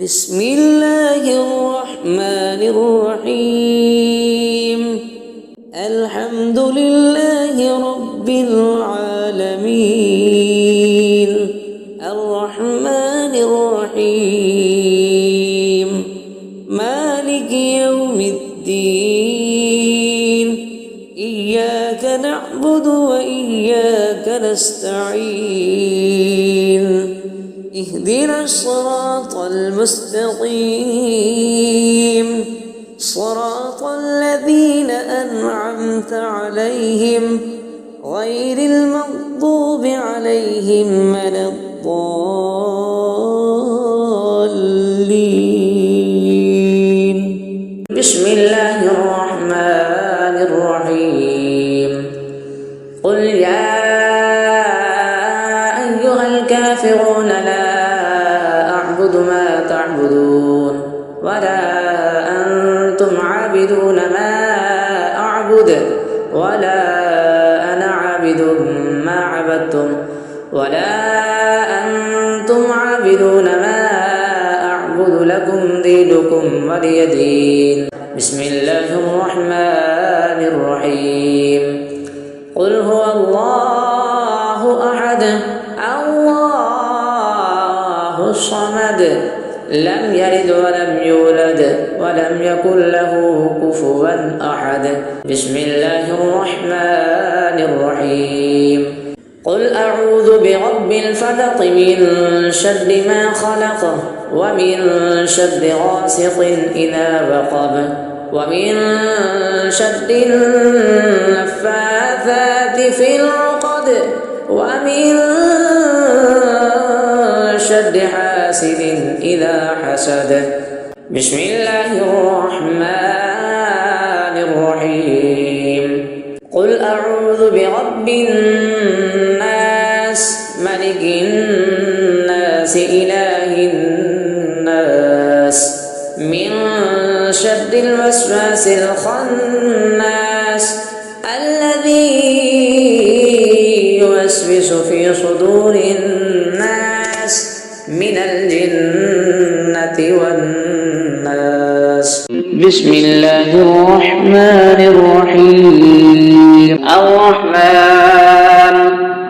بسم الله الرحمن الرحيم الحمد لله رب العالمين الرحمن الرحيم مالك يوم الدين إياك نعبد وإياك نستعين اهدنا الصراط المستقيم صراط الذين أنعمت عليهم غير المغضوب عليهم ولا الضالين. بسم الله الرحمن الرحيم قل يا أيها الكافرون لا أعبد ما تعبدون ولا أنتم عابدون ما أعبد ولا أنا عابد ما عبدتم ولا أنتم عابدون ما أعبد لكم دينكم ولي دين. بسم الله الرحمن الرحيم قل هو الله أحد الله الصمد لم يلد ولم يولد ولم يكن له كفوا أحد. بسم الله الرحمن الرحيم قل أعوذ برب الفلق من شر ما خلق ومن شر غاسق إذا وقب ومن شر النفاثات في العقد ومن شر حاسد إذا حسد. بسم الله الرحمن الرحيم قل أعوذ برب الناس ملك الناس إله الناس من شر الوسواس الخناس الذي يوسوس في صدور الناس من الجنة والناس. بسم الله الرحمن الرحيم الرحمن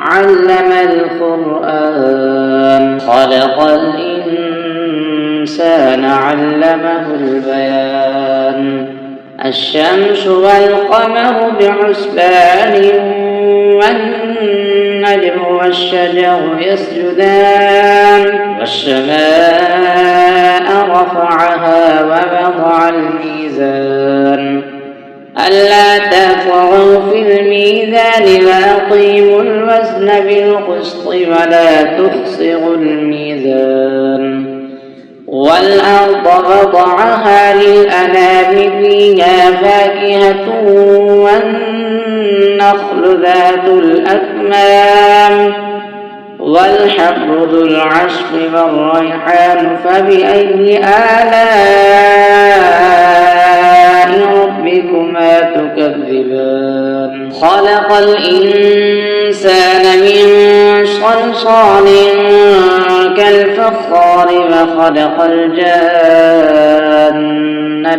علم القرآن خلق الإنسان علمه البيان الشمس والقمر بحسبان والنجم والشجر يسجدان والسماء رفعها ووضع الميزان ألا تطغوا في الميزان وأقيموا الوزن بالقسط ولا تخسروا الميزان والأرض وضعها للأنام فيها فاكهة والنخل ذات الأكمام والحب ذو العصف والريحان فبأي آلاء ربكما تكذبان. خلق الإنسان من صلصال كالفخار وخلق الجان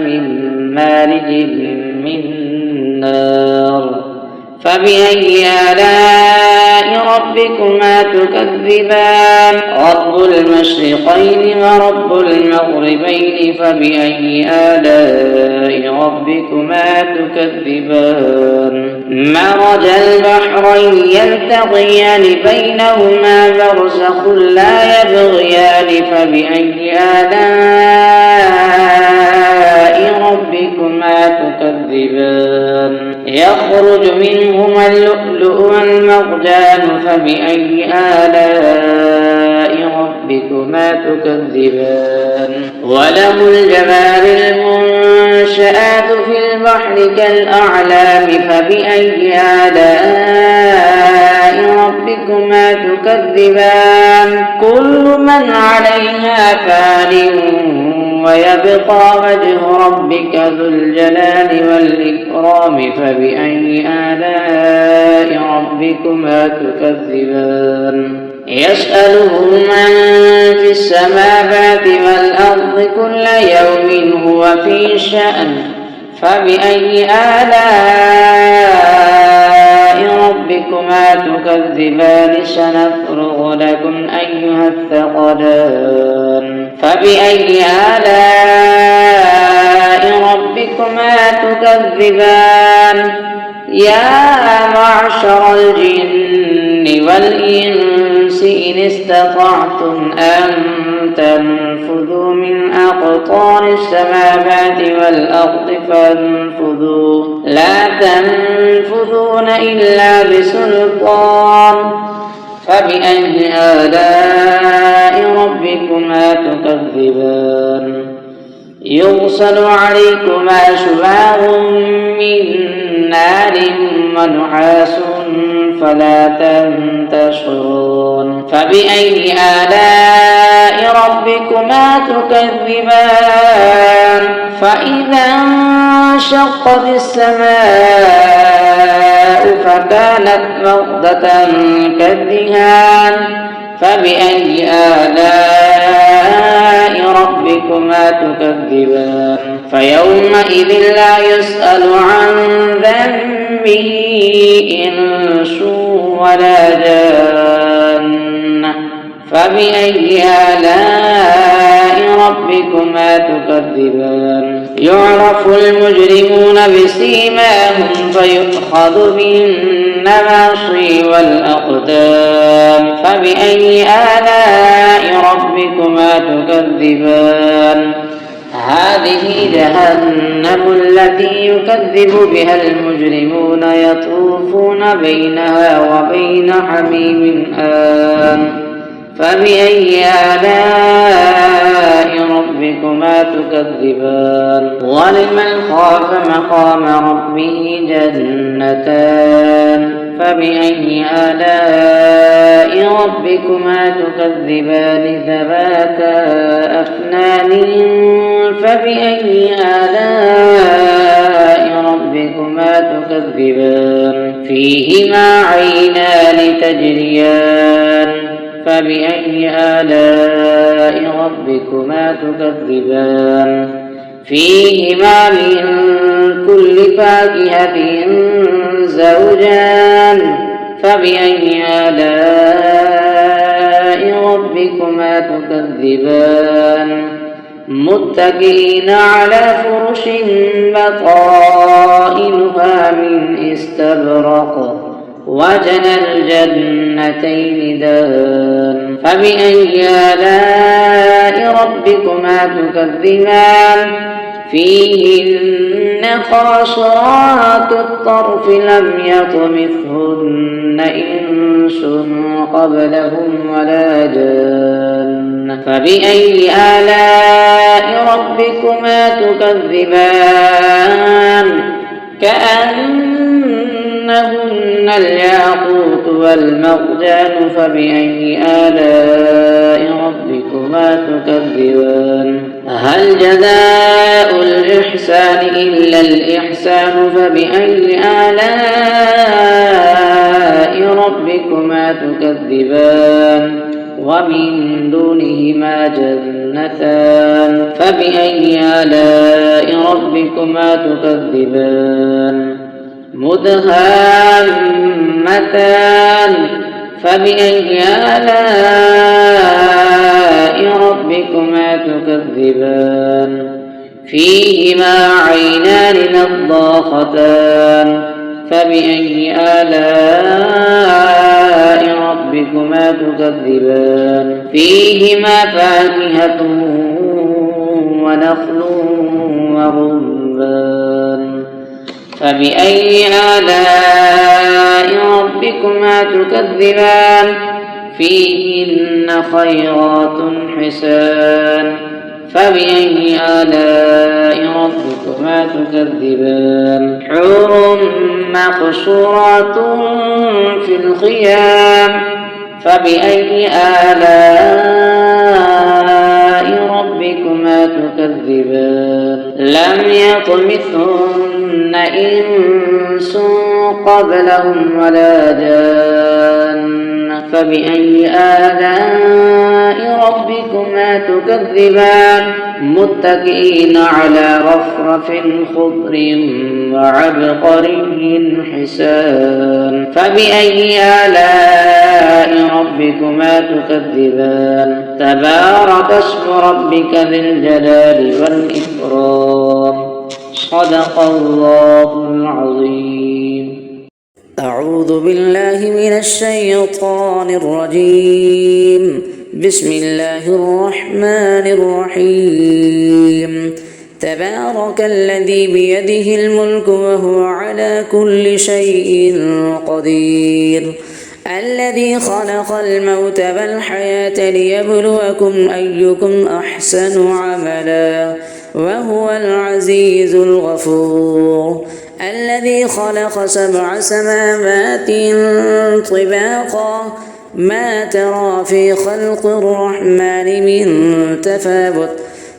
من مارج من نار فبأي آلاء ربكما تكذبان. رب المشرقين ورب المغربين فبأي آلاء ربكما تكذبان. مرج البحرين يلتقيان بينهما برزخ لا يبغيان فبأي آلاء ربكما تكذبان. يخرج منهما اللؤلؤ والمرجان فبأي آلاء ربكما تكذبان. وله الجوار المنشآت في البحر كالأعلام فبأي آلاء ربكما تكذبان. كل من عليها فان ويبقى وجه ربك ذو الجلال والإكرام فبأي آلاء ربكما تكذبان. يسأله من في السماوات والأرض والأرض كل يوم هو في شأن فبأي آلاء ربكما تكذبان سنفرغ لكم أيها الثقلان فبأي آلاء ربكما تكذبان يا معشر الجن والإنس إن استطعتم أن تنفذوا من أقطار السماوات والأرض فانفذوا لا تنفذون إلا بسلطان فبأي آلاء ربكما تكذبان يرسل عليكما شواظ من نار ونحاس فلا تنتصرون فبأي آلاء ربكما تكذبان فإذا انشقت السماء فكانت وردة كالدهان فبأي آلاء ربكما تكذبان فيومئذ لا يسأل عن ذنبه إنس ولا جان فبأي آلاء ربكما تكذبان يعرف المجرمون بسيماهم فيؤخذ بالنواصي والأقدام فبأي آلاء ربكما تكذبان هذه جهنم التي يكذب بها المجرمون يطوفون بينها وبين حميم آن فبأي آلاء ربكما تكذبان ولمن خاف مقام ربه جنتان فبأي آلاء ربكما تكذبان ذواتا أفنان فبأي آلاء ربكما تكذبان فيهما عينان تجريان فبأي آلاء ربكما تكذبان فيهما من كل فاكهة زوجان فبأي آلاء ربكما تكذبان متكئين على فرش بطائنها من استبرق وجنى الجنتين دان فبأي آلاء ربكما تكذبان فيهن خاصرات الطرف لم يطمثهن إنس قبلهم ولا جان فبأي آلاء ربكما تكذبان كأنهن الياقوت والمرجان فبأي آلاء ربكما تكذبان هل جزاء الإحسان إلا الإحسان فبأي آلاء ربكما تكذبان ومن دونهما جنتان فبأي آلاء ربكما تكذبان مدهامتان فبأي آلاء ربكما تكذبان فيهما عينان نضاختان فبأي آلاء ربكما تكذبان فيهما فاكهة ونخل ورمان فبأي آلاء ربكما تكذبان فيهن خيرات حسان فبأي آلاء ربكما تكذبان حور مقصورات في الخيام فبأي آلاء ربكما تكذبان لم يطمثهن إنس قبلهم ولا جان فبأي آلاء ربكما تكذبان متكئين على رفرف خضر وعبقري حسان فبأي آلاء ربكما تكذبان تبارك اسم ربك ذي الجلال والإكرام صدق الله العظيم. أعوذ بالله من الشيطان الرجيم. بسم الله الرحمن الرحيم. تبارك الذي بيده الملك وهو على كل شيء قدير الذي خلق الموت والحياة ليبلوكم أيكم أحسن عملا وهو العزيز الغفور الذي خلق 7 سماوات طباقا ما ترى في خلق الرحمن من تفاوت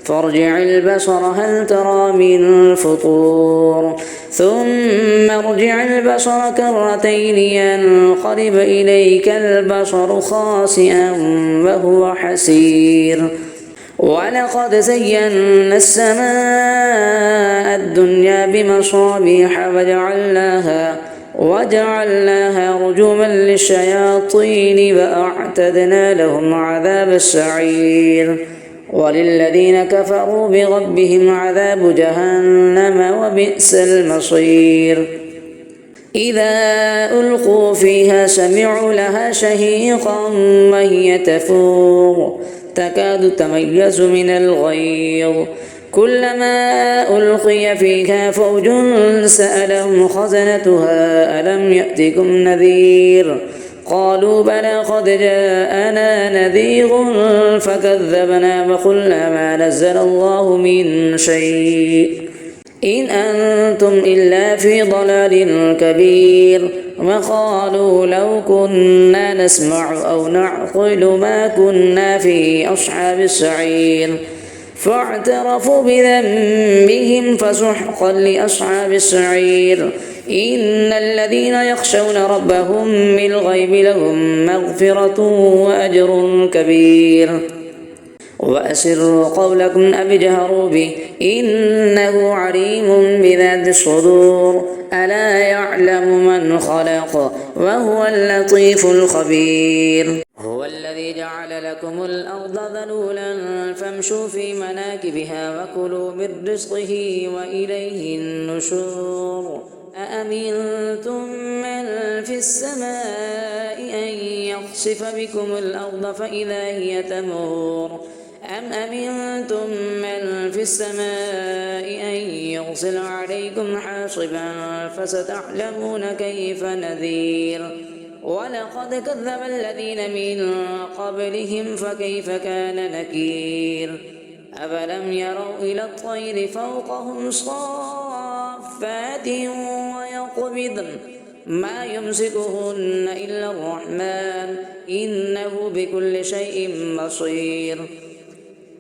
فارجع البصر هل ترى من فطور ثم ارجع البصر كرتين ينقلب إليك البصر خاسئا وهو حسير ولقد زينا السماء الدنيا بمصابيح وجعلناها رجوما للشياطين وأعتدنا لهم عذاب السعير وللذين كفروا بربهم عذاب جهنم وبئس المصير إذا ألقوا فيها سمعوا لها شهيقا وهي تفور تكاد تميز من الغيظ كلما ألقي فيها فوج سألهم خزنتها ألم يأتكم نذير قالوا بلى قد جاءنا نذير فكذبنا وقلنا ما نزل الله من شيء إن أنتم إلا في ضلال كبير وقالوا لو كنا نسمع أو نعقل ما كنا في أصحاب السعير فاعترفوا بذنبهم فسحقا لأصحاب السعير إن الذين يخشون ربهم بالغيب لهم مغفرة وأجر كبير وأسروا قولكم أو اجهروا به إنه عليم بذات الصدور ألا يعلم من خلق وهو اللطيف الخبير هو الذي جعل لكم الأرض ذلولا فامشوا في مناكبها وكلوا من رزقه وإليه النشور أأمنتم من في السماء أن يخسف بكم الأرض فإذا هي تمور أم أمنتم من في السماء أن يرسل عليكم حاصبا فستعلمون كيف نذير ولقد كذب الذين من قبلهم فكيف كان نكير أفلم يروا إلى الطير فوقهم صافات ويقبضن ما يمسكهن إلا الرحمن إنه بكل شيء بصير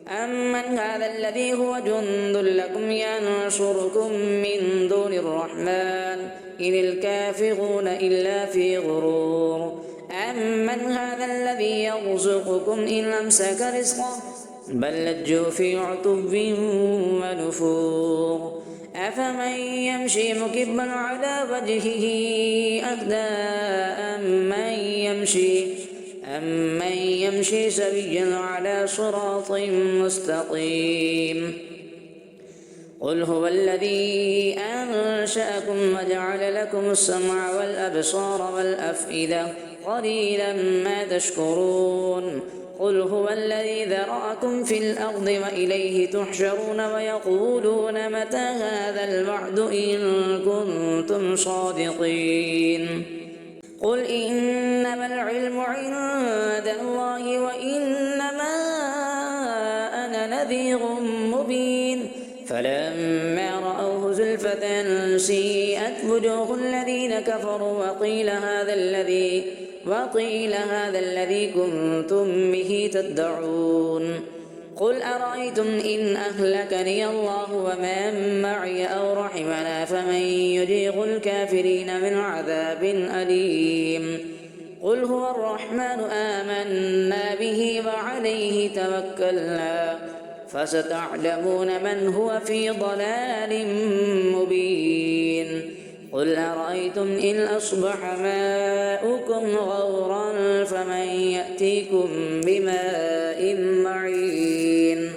أمن هذا الذي هو جند لكم ينصركم من دون الرحمن إن الكافرون إلا في غرور أمن هذا الذي يرزقكم إن أمسك رزقه بل لجوا في عتب ونفور أفمن يمشي مكبا على وجهه أهدى أمن يمشي سويا على صراط مستقيم قل هو الذي أنشأكم وجعل لكم السمع والأبصار والأفئدة قليلا ما تشكرون قل هو الذي ذرأكم في الأرض وإليه تحشرون ويقولون متى هذا الوعد إن كنتم صادقين قل إنما العلم عند الله وإنما أنا نذير مبين فلما رأوه زلفة سيئت وجوه الذين كفروا وقيل هذا الذي كنتم به تدعون قل أرأيتم إن أهلكني الله ومن معي أو رحمنا فمن يجير الكافرين من عذاب أليم قل هو الرحمن آمنا به وعليه توكلنا فستعلمون من هو في ضلال مبين قل أرأيتم إن أصبح ماؤكم غورا فمن يأتيكم بماء معين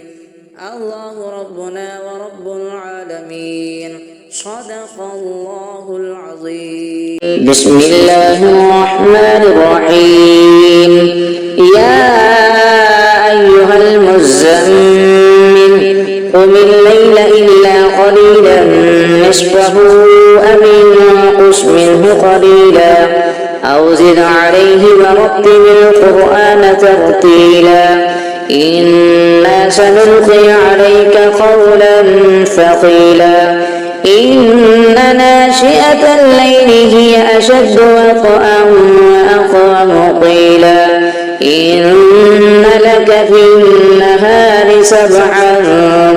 الله ربنا ورب العالمين صدق الله العظيم. بسم الله الرحمن الرحيم. يا أيها المزمل قم الليل إلا قليلا نصفه أو انقص منه قليلا أو زد عليه ورتل القرآن ترتيلا إنا سنلقي عليك قولا ثقيلا إن ناشئة الليل هي أشد وطئا وأقوم قيلا إن لك في النهار سبحا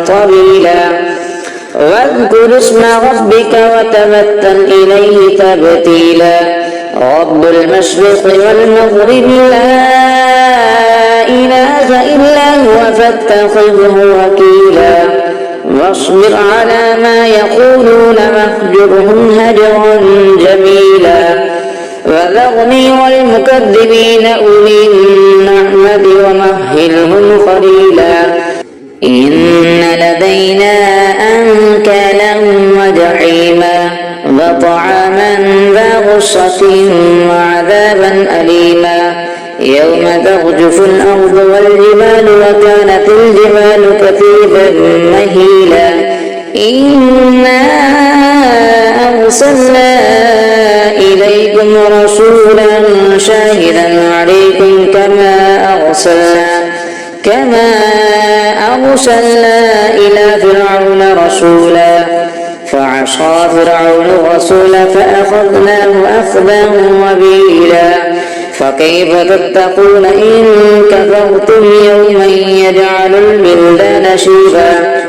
طويلا واذكر اسم ربك وتبتل إليه تبتيلا رب المشرق والمغرب لا إله إلا هو فاتخذه وكيلا واصبر على ما يقولون واهجرهم هجرا جميلا وذرني والمكذبين أولي النعمة ومهلهم قليلا إن لدينا أنكالا وجحيما وطعاما ذا غصة وعذابا أليما يوم ترجف الأرض والجبال وكانت الجبال كثيبا مهيلا إنا أرسلنا إليكم رسولا شاهدا عليكم كما أرسلنا إلى فرعون رسولا فعصى فرعون الرسول فأخذناه أخذا وبيلا فكيف تتقون إن كفرتم يوما يجعل البلدان شيبا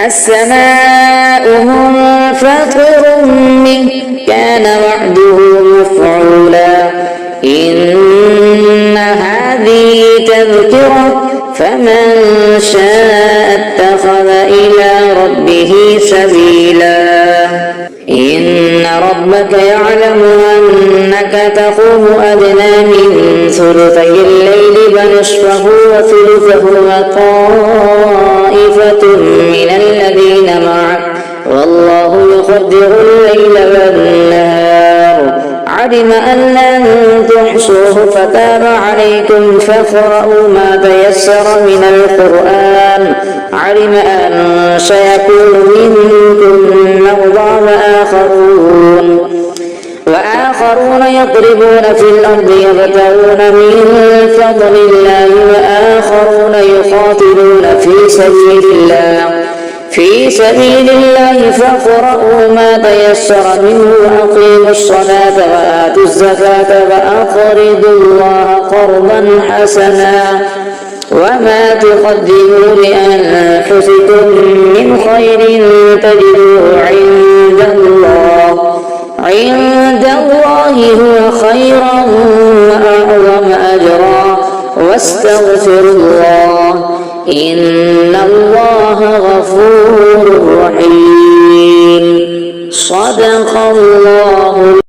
السماء منفطر به كان وعده مفعولا إن هذه تذكرة فمن شاء اتخذ إلى ربه سبيلا إن ربك يعلم أنك تقوم أدنى من ثلثي الليل ونصفه وثلثه وطائفة من الذين معك والله يقدر الليل والنهار علم أن لن تحصوه فتاب عليكم فاقرؤوا ما تيسر من القرآن علم أن سيكون منكم مرضى وآخرون يضربون في الأرض يبتغون من فضل الله وآخرون يقاتلون في سبيل الله فاقرؤوا ما تيسر منه وأقيموا الصلاة وآتوا الزكاة وأقرضوا الله قرضا حسنا وما تقدموا لأنفسكم من خير تجدوه عند الله هو خيرا وأعظم أجرا واستغفر الله إن الله غفور رحيم صدق الله